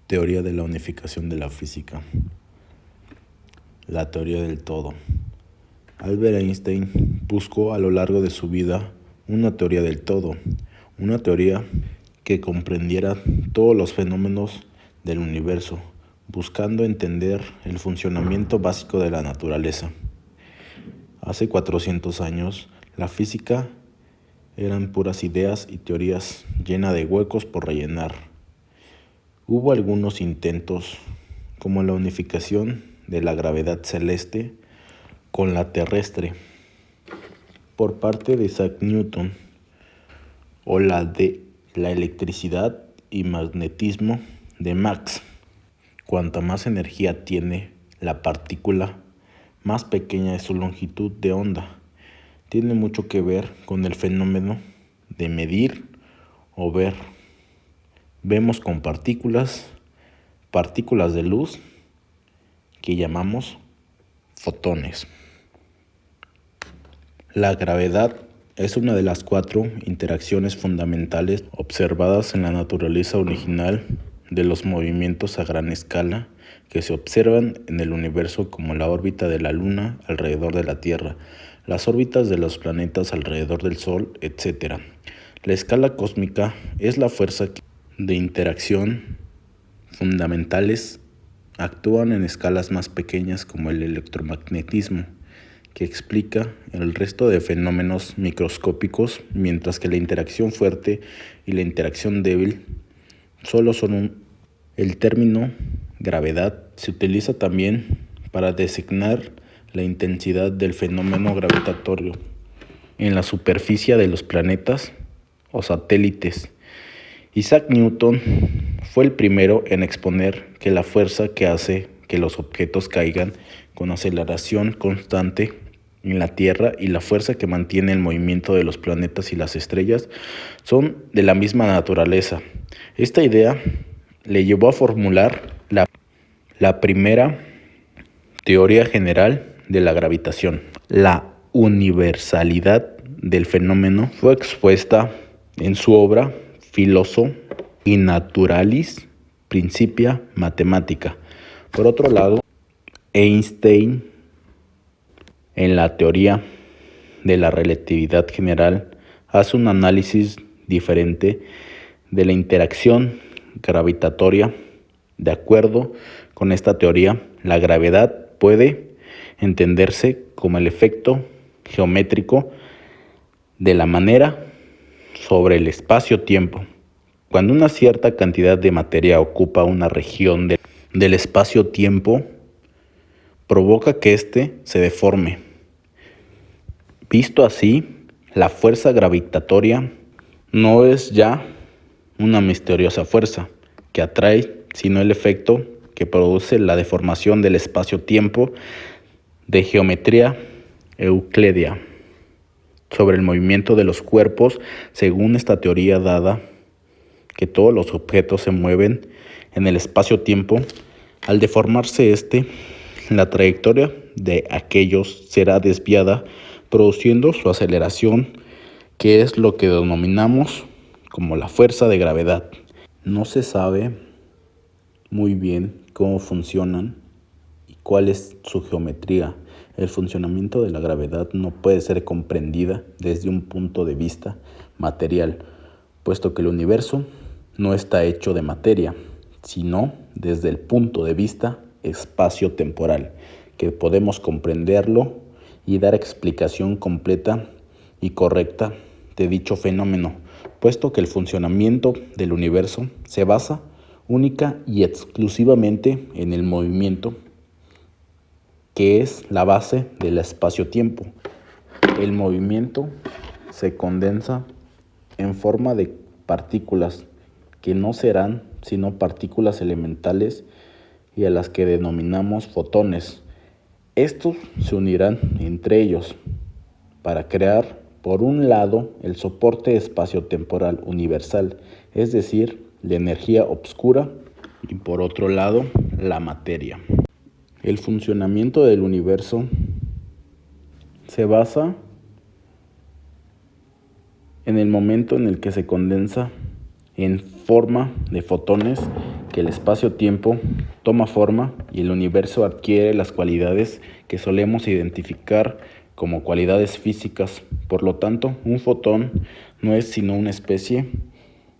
Teoría de la unificación de la física. La teoría del todo. Albert Einstein buscó a lo largo de su vida una teoría del todo, una teoría que comprendiera todos los fenómenos del universo, buscando entender el funcionamiento básico de la naturaleza. Hace 400 años, la física eran puras ideas y teorías llenas de huecos por rellenar. Hubo algunos intentos, como la unificación de la gravedad celeste con la terrestre, por parte de Isaac Newton, o la de la electricidad y magnetismo de Max. Cuanta más energía tiene la partícula, más pequeña es su longitud de onda. Tiene mucho que ver con el fenómeno de medir o ver. Vemos con partículas de luz que llamamos fotones. La gravedad es una de las 4 interacciones fundamentales observadas en la naturaleza original de los movimientos a gran escala que se observan en el universo, como la órbita de la Luna alrededor de la Tierra, las órbitas de los planetas alrededor del Sol, etc. La escala cósmica es la fuerza de interacción fundamentales actúan en escalas más pequeñas, como el electromagnetismo, que explica el resto de fenómenos microscópicos, mientras que la interacción fuerte y la interacción débil solo son El término gravedad se utiliza también para designar la intensidad del fenómeno gravitatorio en la superficie de los planetas o satélites. Isaac Newton fue el primero en exponer que la fuerza que hace que los objetos caigan con aceleración constante en la Tierra y la fuerza que mantiene el movimiento de los planetas y las estrellas son de la misma naturaleza. Esta idea le llevó a formular la primera teoría general de la gravitación. La universalidad del fenómeno fue expuesta en su obra Philosophiae Naturalis Principia Mathematica. Por otro lado, Einstein, en la teoría de la relatividad general, hace un análisis diferente de la interacción gravitatoria. De acuerdo con esta teoría, la gravedad puede entenderse como el efecto geométrico de la manera sobre el espacio-tiempo. Cuando una cierta cantidad de materia ocupa una región del espacio-tiempo, provoca que éste se deforme. Visto así, la fuerza gravitatoria no es ya una misteriosa fuerza que atrae, sino el efecto que produce la deformación del espacio-tiempo de geometría euclídea sobre el movimiento de los cuerpos. Según esta teoría dada, que todos los objetos se mueven en el espacio-tiempo, al deformarse la trayectoria de aquellos será desviada, produciendo su aceleración, que es lo que denominamos como la fuerza de gravedad. No se sabe muy bien cómo funcionan y cuál es su geometría. El funcionamiento de la gravedad no puede ser comprendida desde un punto de vista material, puesto que el universo no está hecho de materia, sino desde el punto de vista espacio-temporal, que podemos comprenderlo y dar explicación completa y correcta de dicho fenómeno, puesto que el funcionamiento del universo se basa única y exclusivamente en el movimiento, que es la base del espacio-tiempo. El movimiento se condensa en forma de partículas que no serán sino partículas elementales y a las que denominamos fotones. Estos se unirán entre ellos para crear, por un lado, el soporte espaciotemporal universal, es decir, la energía oscura, y por otro lado, la materia. El funcionamiento del universo se basa en el momento en el que se condensa en forma de fotones que el espacio-tiempo toma forma y el universo adquiere las cualidades que solemos identificar como cualidades físicas. Por lo tanto, un fotón no es sino una especie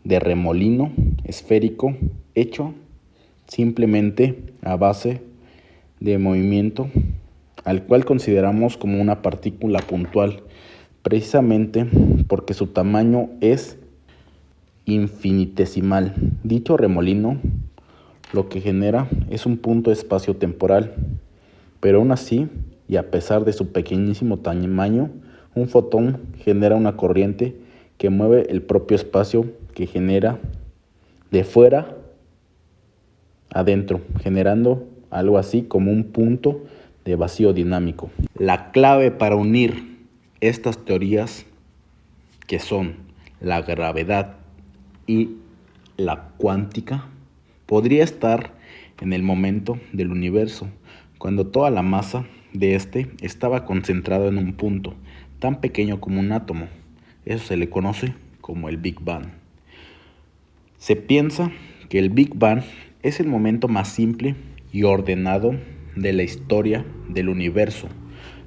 de remolino esférico hecho simplemente a base de movimiento, al cual consideramos como una partícula puntual, precisamente porque su tamaño es infinitesimal. Dicho remolino lo que genera es un punto espacio-temporal, pero aún así, y a pesar de su pequeñísimo tamaño, un fotón genera una corriente que mueve el propio espacio que genera de fuera adentro, generando algo así como un punto de vacío dinámico. La clave para unir estas teorías, que son la gravedad y la cuántica, podría estar en el momento del universo, cuando toda la masa de este estaba concentrada en un punto tan pequeño como un átomo. Eso se le conoce como el Big Bang. Se piensa que el Big Bang es el momento más simple y ordenado de la historia del universo,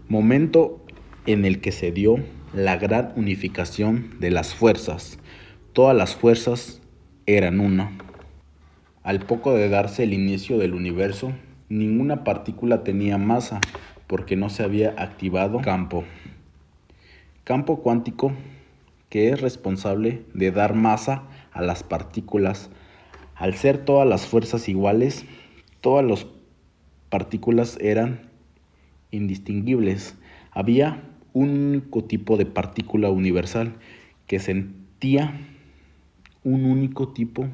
momento en el que se dio la gran unificación de las fuerzas. Todas las fuerzas eran una. Al poco de darse el inicio del universo, ninguna partícula tenía masa porque no se había activado campo cuántico, que es responsable de dar masa a las partículas. Al ser todas las fuerzas iguales, todas las partículas eran indistinguibles. Había un único tipo de partícula universal que sentía un único tipo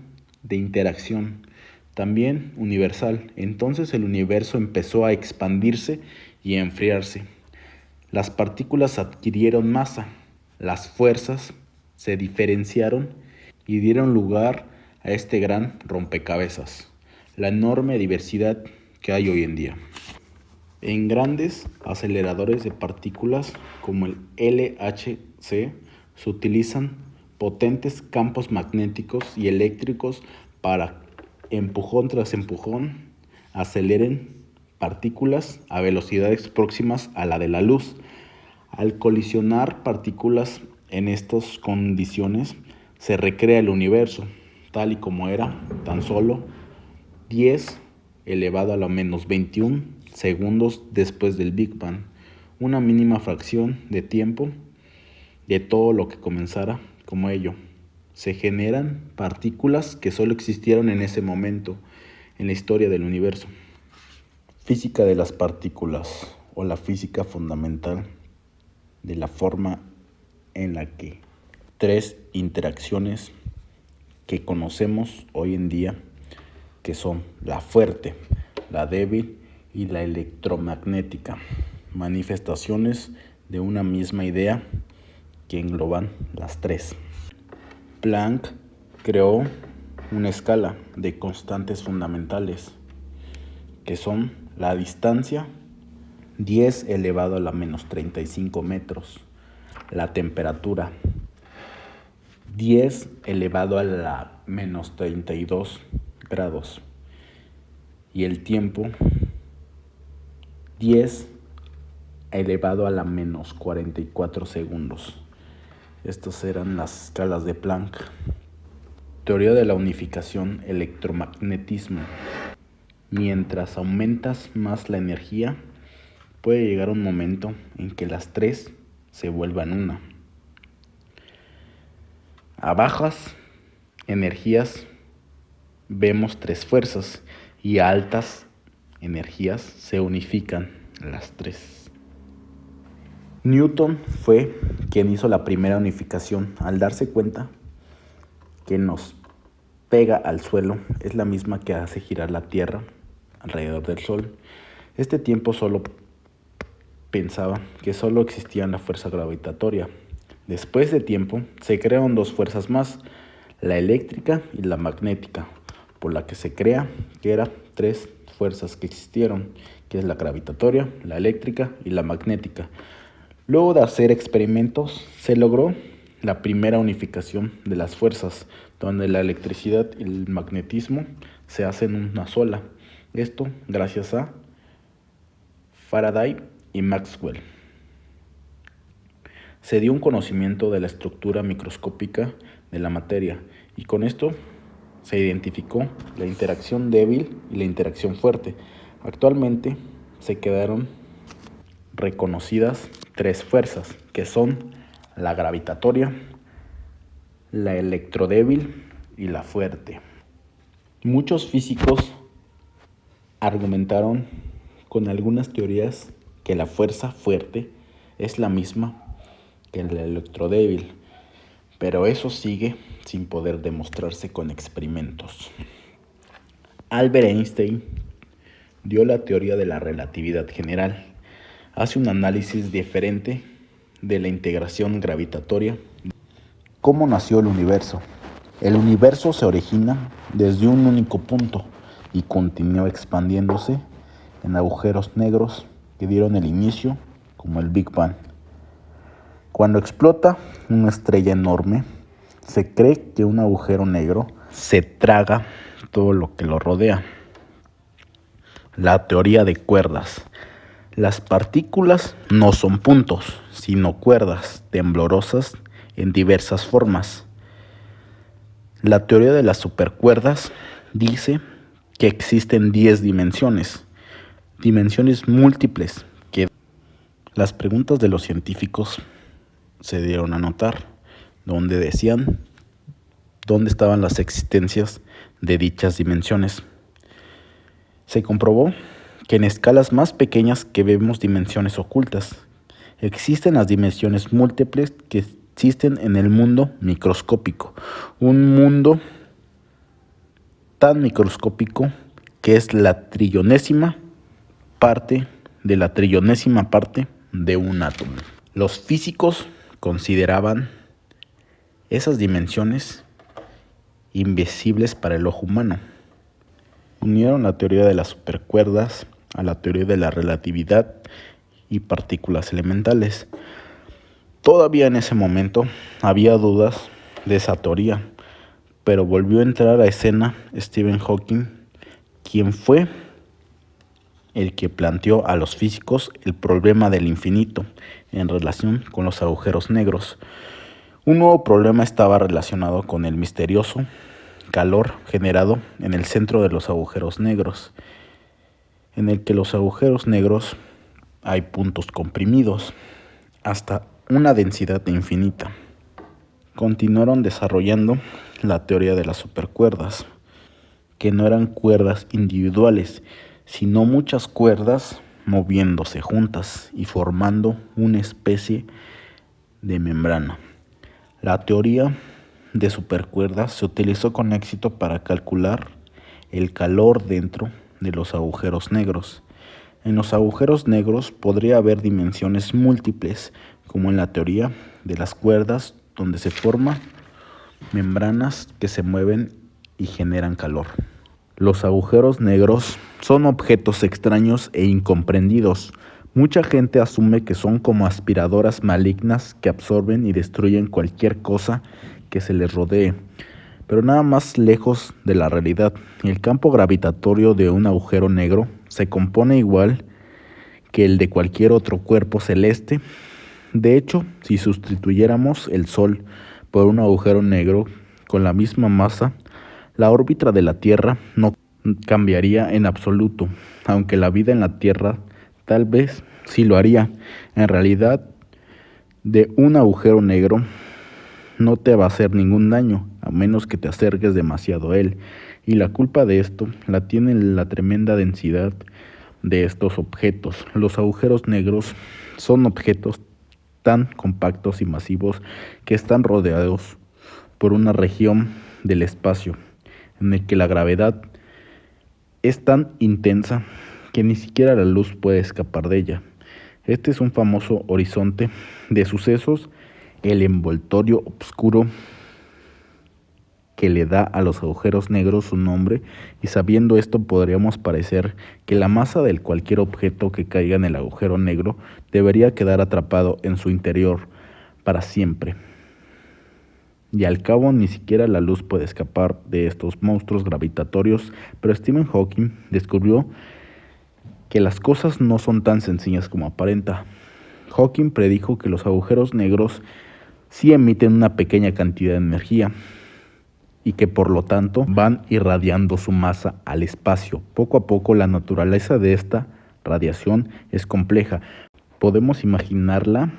de interacción, también universal. Entonces el universo empezó a expandirse y a enfriarse. Las partículas adquirieron masa, las fuerzas se diferenciaron y dieron lugar a este gran rompecabezas, la enorme diversidad que hay hoy en día. En grandes aceleradores de partículas como el LHC se utilizan potentes campos magnéticos y eléctricos para, empujón tras empujón, aceleren partículas a velocidades próximas a la de la luz. Al colisionar partículas en estas condiciones, se recrea el universo, tal y como era, tan solo 10 elevado a la menos 21 segundos después del Big Bang, una mínima fracción de tiempo de todo lo que comenzara como ello. Se generan partículas que solo existieron en ese momento en la historia del universo. Física de las partículas, o la física fundamental de la forma en la que tres interacciones que conocemos hoy en día, que son la fuerte, la débil y la electromagnética, manifestaciones de una misma idea que engloban las tres. Planck creó una escala de constantes fundamentales, que son la distancia, 10 elevado a la menos 35 metros, la temperatura, 10 elevado a la menos 32 grados, y el tiempo, 10 elevado a la menos 44 segundos. Estas eran las escalas de Planck. Teoría de la unificación, electromagnetismo. Mientras aumentas más la energía, puede llegar un momento en que las tres se vuelvan una. A bajas energías vemos tres fuerzas y a altas energías se unifican las tres. Newton fue quien hizo la primera unificación al darse cuenta que nos pega al suelo es la misma que hace girar la Tierra alrededor del Sol. Este tiempo solo pensaba que solo existía la fuerza gravitatoria. Después de tiempo se crearon dos fuerzas más, la eléctrica y la magnética, por la que se crea que eran tres fuerzas que existieron, que es la gravitatoria, la eléctrica y la magnética. Luego de hacer experimentos se logró la primera unificación de las fuerzas, donde la electricidad y el magnetismo se hacen una sola. Esto gracias a Faraday y Maxwell. Se dio un conocimiento de la estructura microscópica de la materia y con esto se identificó la interacción débil y la interacción fuerte. Actualmente se quedaron reconocidas tres fuerzas, que son la gravitatoria, la electrodébil y la fuerte. Muchos físicos argumentaron con algunas teorías que la fuerza fuerte es la misma que la electrodébil, pero eso sigue sin poder demostrarse con experimentos. Albert Einstein dio la teoría de la relatividad general. Hace un análisis diferente de la integración gravitatoria. ¿Cómo nació el universo? El universo se origina desde un único punto y continuó expandiéndose en agujeros negros que dieron el inicio como el Big Bang. Cuando explota una estrella enorme, se cree que un agujero negro se traga todo lo que lo rodea. La teoría de cuerdas. Las partículas no son puntos, sino cuerdas temblorosas en diversas formas. La teoría de las supercuerdas dice que existen 10 dimensiones múltiples, que las preguntas de los científicos se dieron a notar, donde decían dónde estaban las existencias de dichas dimensiones. Se comprobó que en escalas más pequeñas que vemos dimensiones ocultas. Existen las dimensiones múltiples que existen en el mundo microscópico, un mundo tan microscópico que es la trillonésima parte de la trillonésima parte de un átomo. Los físicos consideraban esas dimensiones invisibles para el ojo humano. Unieron la teoría de las supercuerdas a la teoría de la relatividad y partículas elementales. Todavía en ese momento había dudas de esa teoría, pero volvió a entrar a escena Stephen Hawking, quien fue el que planteó a los físicos el problema del infinito en relación con los agujeros negros. Un nuevo problema estaba relacionado con el misterioso calor generado en el centro de los agujeros negros, en el que los agujeros negros hay puntos comprimidos hasta una densidad infinita. Continuaron desarrollando la teoría de las supercuerdas, que no eran cuerdas individuales, sino muchas cuerdas moviéndose juntas y formando una especie de membrana. La teoría de supercuerdas se utilizó con éxito para calcular el calor dentro de los agujeros negros. En los agujeros negros podría haber dimensiones múltiples, como en la teoría de las cuerdas, donde se forman membranas que se mueven y generan calor. Los agujeros negros son objetos extraños e incomprendidos. Mucha gente asume que son como aspiradoras malignas que absorben y destruyen cualquier cosa que se les rodee, pero nada más lejos de la realidad. El campo gravitatorio de un agujero negro se compone igual que el de cualquier otro cuerpo celeste. De hecho, si sustituyéramos el Sol por un agujero negro con la misma masa, la órbita de la Tierra no cambiaría en absoluto, aunque la vida en la Tierra tal vez sí lo haría. En realidad, de un agujero negro no te va a hacer ningún daño, a menos que te acerques demasiado a él. Y la culpa de esto la tiene la tremenda densidad de estos objetos. Los agujeros negros son objetos tan compactos y masivos que están rodeados por una región del espacio en el que la gravedad es tan intensa que ni siquiera la luz puede escapar de ella. Este es un famoso horizonte de sucesos, el envoltorio oscuro que le da a los agujeros negros su nombre, y sabiendo esto podríamos parecer que la masa de cualquier objeto que caiga en el agujero negro debería quedar atrapado en su interior para siempre. y al cabo ni siquiera la luz puede escapar de estos monstruos gravitatorios, pero Stephen Hawking descubrió que las cosas no son tan sencillas como aparenta. Hawking predijo que los agujeros negros sí emiten una pequeña cantidad de energía y que por lo tanto van irradiando su masa al espacio. Poco a poco la naturaleza de esta radiación es compleja. Podemos imaginarla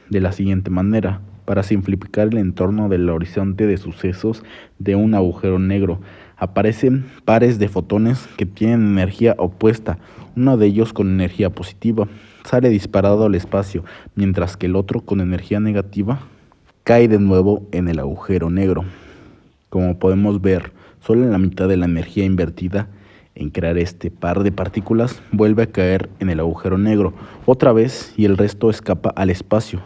de la siguiente manera. Para simplificar el entorno del horizonte de sucesos de un agujero negro, aparecen pares de fotones que tienen energía opuesta. Uno de ellos con energía positiva sale disparado al espacio, mientras que el otro con energía negativa cae de nuevo en el agujero negro. Como podemos ver, solo la mitad de la energía invertida en crear este par de partículas vuelve a caer en el agujero negro otra vez y el resto escapa al espacio.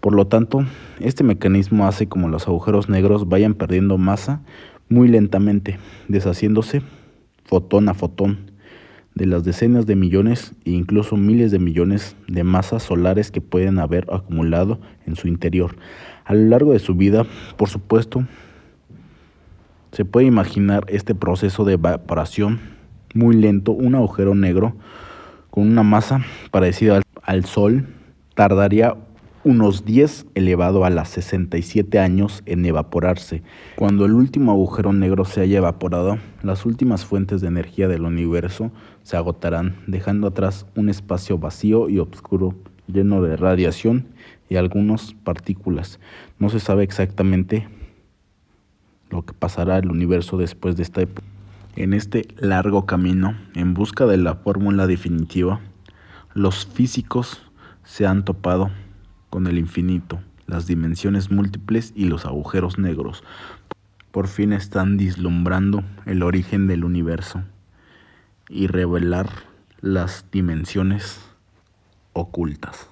Por lo tanto, este mecanismo hace como los agujeros negros vayan perdiendo masa muy lentamente, deshaciéndose fotón a fotón de las decenas de millones e incluso miles de millones de masas solares que pueden haber acumulado en su interior. A lo largo de su vida, por supuesto, se puede imaginar este proceso de evaporación muy lento. Un agujero negro con una masa parecida al Sol tardaría unos 10 elevado a las 67 años en evaporarse. Cuando el último agujero negro se haya evaporado, las últimas fuentes de energía del universo se agotarán, dejando atrás un espacio vacío y oscuro, lleno de radiación y algunas partículas. No se sabe exactamente lo que pasará al universo después de esta época. En este largo camino, en busca de la fórmula definitiva, los físicos se han topado con el infinito, las dimensiones múltiples y los agujeros negros. Por fin están vislumbrando el origen del universo y revelar las dimensiones ocultas.